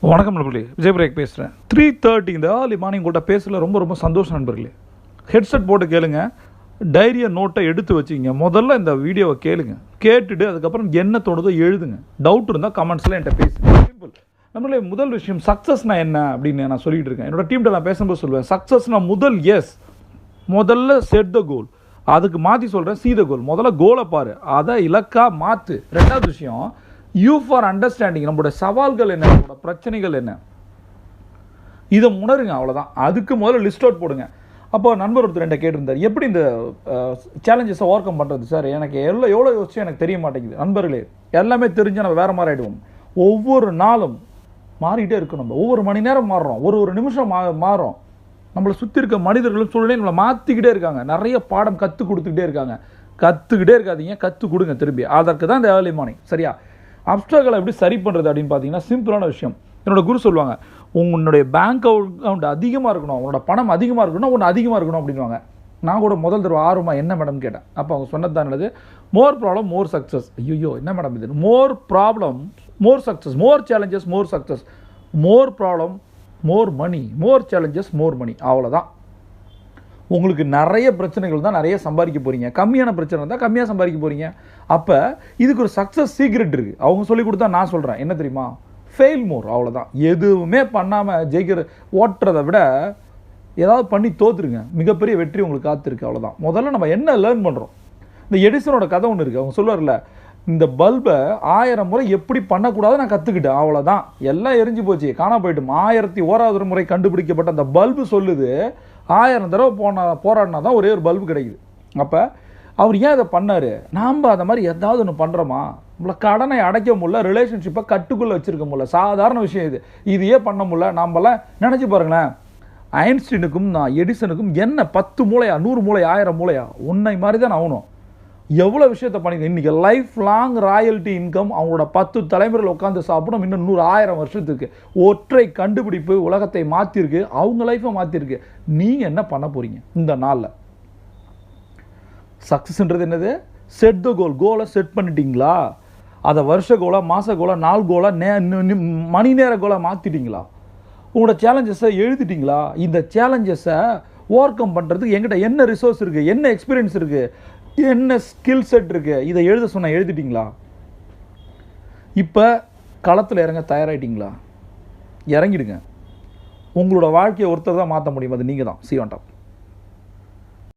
வணக்கம் நண்பர்களே, விஜய் பிரேக் பேசுகிறேன். 3:30 இந்த ஏர்லி மார்னிங் உங்கள்கிட்ட பேசல ரொம்ப சந்தோஷம் நண்பர்களே. ஹெட்செட் போட்டு கேளுங்க, டைரியை நோட்டை எடுத்து வச்சுங்க. முதல்ல இந்த வீடியோவை கேளுங்க, கேட்டுட்டு அதுக்கப்புறம் என்ன தோணுதோ எழுதுங்க. டவுட் இருந்தால் கமெண்ட்ஸில் என்கிட்ட பேசுங்க. சிம்பிள் நம்மளே. முதல் விஷயம், சக்ஸஸ்னால் என்ன அப்படின்னு நான் சொல்லிட்டு இருக்கேன். என்னோட டீம்கிட்ட நான் பேசும்போது சொல்லுவேன், சக்ஸஸ்னால் முதல்ல செட் த கோல். அதுக்கு மாற்றி சொல்கிறேன், சீ த கோல். முதல்ல கோலை பாரு, அதை இலக்காக மாற்று. ரெண்டாவது விஷயம், யூ ஃபார் அண்டர்ஸ்டாண்டிங். நம்மளோட சவால்கள் என்ன, நம்மளோட பிரச்சனைகள் என்ன, இதை உணருங்க. அவ்வளோதான். அதுக்கு முதல்ல லிஸ்ட் அவுட் போடுங்க. அப்போ நண்பர் ஒருத்தர் என்கிட்ட கேட்டிருந்தார், எப்படி இந்த சேலஞ்சஸை ஓவர் கம் பண்ணுறது சார்? எனக்கு எவ்வளோ யோசிச்சு எனக்கு தெரிய மாட்டேங்குது. நண்பர்களே, எல்லாமே தெரிஞ்சால் நம்ம வேறு மாதிரி ஆகிடுவோம். ஒவ்வொரு நாளும் மாறிக்கிட்டே இருக்கணும். நம்ம ஒவ்வொரு மணி நேரம் மாறுறோம், ஒரு நிமிஷம் மாறுறோம். நம்மளை சுற்றி இருக்க மனிதர்களும் சூழ்நிலையும் நம்மளை மாற்றிக்கிட்டே இருக்காங்க. நிறைய பாடம் கற்றுக் கொடுத்துக்கிட்டே இருக்காங்க. கற்றுக்கிட்டே இருக்காதீங்க, கற்றுக் கொடுங்க திரும்பி. அதற்கு தான் இந்த ஏர்லி மார்னிங். சரியா? அப்ஸ்ட்ராக்களை எப்படி சரி பண்ணுறது அப்படின்னு பார்த்தீங்கன்னா, சிம்பிளான விஷயம். என்னோட குரு சொல்லுவாங்க, உன்னுடைய பேங்க் அக்கௌண்ட் அதிகமாக இருக்கணும், உன்னோட பணம் அதிகமாக இருக்கணும், ஒன்று அதிகமாக இருக்கணும் அப்படின்வாங்க. நான் கூட முதல் தடவை ஆர்வமாக என்ன மேடம் கேட்டேன். அப்போ அவங்க சொன்னது தான் என்னது, மோர் ப்ராப்ளம் மோர் சக்ஸஸ். ஐயோ என்ன மேடம் இது? More problem more success, more challenges more success, more problem more money, more challenges more money. அவ்வளோதான். உங்களுக்கு நிறைய பிரச்சனைகள் தான் நிறைய சம்பாதிக்க போகிறீங்க, கம்மியான பிரச்சனை தான் கம்மியாக சம்பாதிக்க போகிறீங்க. அப்போ இதுக்கு ஒரு சக்ஸஸ் சீக்ரெட் இருக்குது. அவங்க சொல்லி கொடுத்தா நான் சொல்கிறேன், என்ன தெரியுமா? ஃபெயில் மோர். அவ்வளோதான். எதுவுமே பண்ணாமல் ஜெயிக்கிற ஓட்டுறதை விட ஏதாவது பண்ணி தோற்றுருங்க, மிகப்பெரிய வெற்றி உங்களுக்கு காத்திருக்கு. அவ்வளோதான். முதல்ல நம்ம என்ன லேர்ன் பண்ணுறோம். இந்த எடிசனோட கதை ஒன்று இருக்குது. அவங்க சொல்லுவார்ல, இந்த பல்பை 1000 முறை எப்படி பண்ணக்கூடாது நான் கற்றுக்கிட்டேன். அவ்வளோதான். எல்லாம் எரிஞ்சு போச்சு, காணா போய்ட்டும். 1001வது முறை கண்டுபிடிக்கப்பட்ட அந்த பல்பு சொல்லுது, 1000 தடவை போராடினா தான் ஒரே ஒரு பல்பு கிடைக்குது. அப்போ அவர் ஏன் இதை பண்ணார்? நாம் அதை மாதிரி ஏதாவது ஒன்று பண்ணுறோமா? நம்மளை கடனை அடைக்க முடியல, ரிலேஷன்ஷிப்பை கட்டுக்குள்ளே வச்சுருக்க முடியல. சாதாரண விஷயம் இது. இதையே பண்ண முடியல. நாமெல்லாம் நினச்சி பாருங்களேன், ஐன்ஸ்டீனுக்கும் எடிசனுக்கும் என்ன 10 மூளையா, 100 மூளையா, 1000 மூளையா? உன்னை மாதிரி தான் ஆகணும். எவ்வளோ விஷயத்தை பண்ணிக்க. இன்றைக்கி லைஃப் லாங் ராயல்ட்டி இன்கம். அவங்களோட 10 தலைமுறையில் உட்காந்து சாப்பிடும். இன்னும் 100,000 வருஷத்துக்கு ஒற்றை கண்டுபிடிப்பு உலகத்தை மாற்றிருக்கு, அவங்க லைஃப்பை மாற்றிருக்கு. நீங்கள் என்ன பண்ண போகிறீங்க இந்த நாளில்? சக்ஸஸ்ன்றது என்னது? செட் த கோல். கோலை செட் பண்ணிட்டீங்களா? அதை வருஷ கோலா, மாத கோலா, நாள் கோலா, மணி நேர கோலா மாற்றிட்டீங்களா? உங்களோட சேலஞ்சஸை எழுதிட்டீங்களா? இந்த சேலஞ்சஸை ஓவர் கம் பண்ணுறதுக்கு என்கிட்ட என்ன ரிசோர்ஸ் இருக்குது, என்ன எக்ஸ்பீரியன்ஸ் இருக்குது, என்ன ஸ்கில் செட் இருக்குது, இதை எழுத சொன்னால் எழுதிட்டீங்களா? இப்போ களத்தில் இறங்க தயாராகிட்டீங்களா? இறங்கிடுங்க. உங்களோட வாழ்க்கையை ஒருத்தர் தான் மாற்ற முடியும், அது நீங்கள் தான். See you on top.